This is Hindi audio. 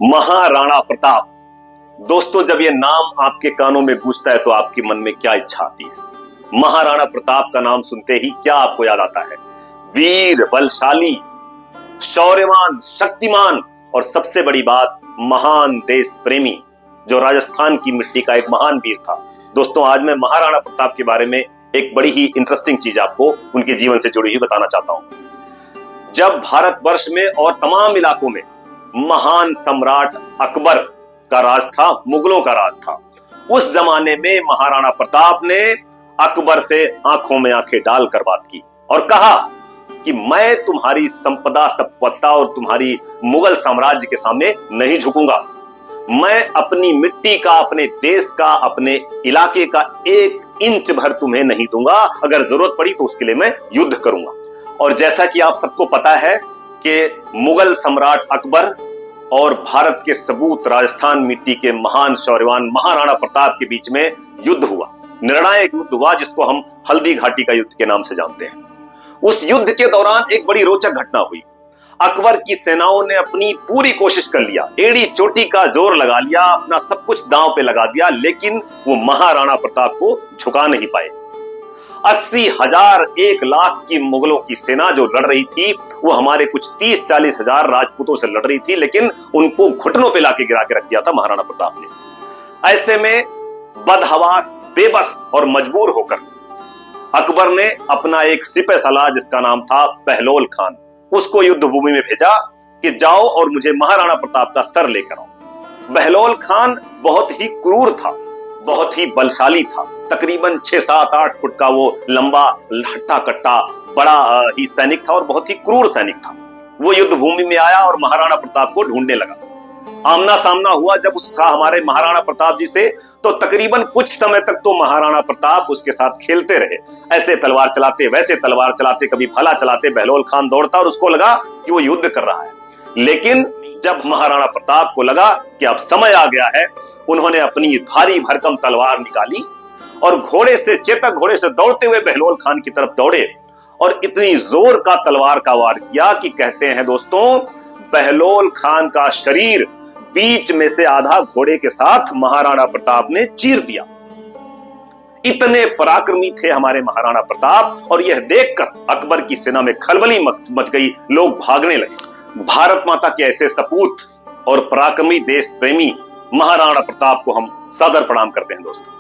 महाराणा प्रताप। दोस्तों, जब यह नाम आपके कानों में गूंजता है तो आपके मन में क्या इच्छा आती है? महाराणा प्रताप का नाम सुनते ही क्या आपको याद आता है? वीर, बलशाली, शौर्यवान, शक्तिमान और सबसे बड़ी बात, महान देश प्रेमी, जो राजस्थान की मिट्टी का एक महान वीर था। दोस्तों, आज मैं महाराणा प्रताप के बारे में एक बड़ी ही इंटरेस्टिंग चीज आपको उनके जीवन से जुड़ी हुई बताना चाहता हूं। जब भारतवर्ष में और तमाम इलाकों में महान सम्राट अकबर का राज था, मुगलों का राज था, उस जमाने में महाराणा प्रताप ने अकबर से आंखों में आंखें डालकर बात की और कहा कि मैं तुम्हारी संपदा संपत्ता और तुम्हारी मुगल साम्राज्य के सामने नहीं झुकूंगा। मैं अपनी मिट्टी का, अपने देश का, अपने इलाके का 1 इंच भर तुम्हें नहीं दूंगा। अगर जरूरत पड़ी तो उसके लिए मैं युद्ध करूंगा। और जैसा कि आप सबको पता है कि मुगल सम्राट अकबर और भारत के सबूत राजस्थान मिट्टी के महान शौर्यवान महाराणा प्रताप के बीच में युद्ध हुआ, निर्णायक युद्ध हुआ, जिसको हम हल्दी घाटी का युद्ध के नाम से जानते हैं। उस युद्ध के दौरान एक बड़ी रोचक घटना हुई। अकबर की सेनाओं ने अपनी पूरी कोशिश कर लिया, एड़ी चोटी का जोर लगा लिया, अपना सब कुछ दांव पे लगा दिया, लेकिन वो महाराणा प्रताप को झुका नहीं पाए। 80,000, 1 लाख की मुगलों की सेना जो लड़ रही थी, वो हमारे कुछ 30-40 हजार राजपूतों से लड़ रही थी, लेकिन उनको घुटनों पे लाके गिरा के रख दिया था महाराणा प्रताप ने। ऐसे में बदहवास, बेबस और मजबूर होकर अकबर ने अपना एक सिपह सालार, जिसका नाम था बहलोल खान, उसको युद्ध भूमि में भेजा कि जाओ और मुझे महाराणा प्रताप का सर लेकर आओ। बहलोल खान बहुत ही क्रूर था, बहुत ही बलशाली था। तकरीबन 6-7-8 फुट का वो लंबा, हट्टा कट्टा, बड़ा ही सैनिक था और बहुत ही क्रूर सैनिक था। वो युद्ध भूमि में आया और महाराणा प्रताप को ढूंढने लगा। आमना सामना हुआ जब उसका हमारे महाराणा प्रताप जी से, तो तकरीबन कुछ समय तक तो महाराणा प्रताप उसके साथ खेलते रहे। ऐसे तलवार चलाते, वैसे तलवार चलाते, कभी भला चलाते। बहलोल खान दौड़ता और उसको लगा कि वो युद्ध कर रहा है। लेकिन जब महाराणा प्रताप को लगा कि अब समय आ गया है, उन्होंने अपनी भारी भरकम तलवार निकाली और घोड़े से, चेतक घोड़े से दौड़ते हुए बहलोल खान की तरफ दौड़े और इतनी जोर का तलवार का वार किया कि कहते हैं दोस्तों, बहलोल खान का शरीर बीच में से आधा घोड़े के साथ महाराणा प्रताप ने चीर दिया। इतने पराक्रमी थे हमारे महाराणा प्रताप, और यह देखकर अकबर की सेना में खलबली मच गई, लोग भागने लगे। भारत माता के ऐसे सपूत और पराक्रमी देश प्रेमी महाराणा प्रताप को हम सादर प्रणाम करते हैं दोस्तों।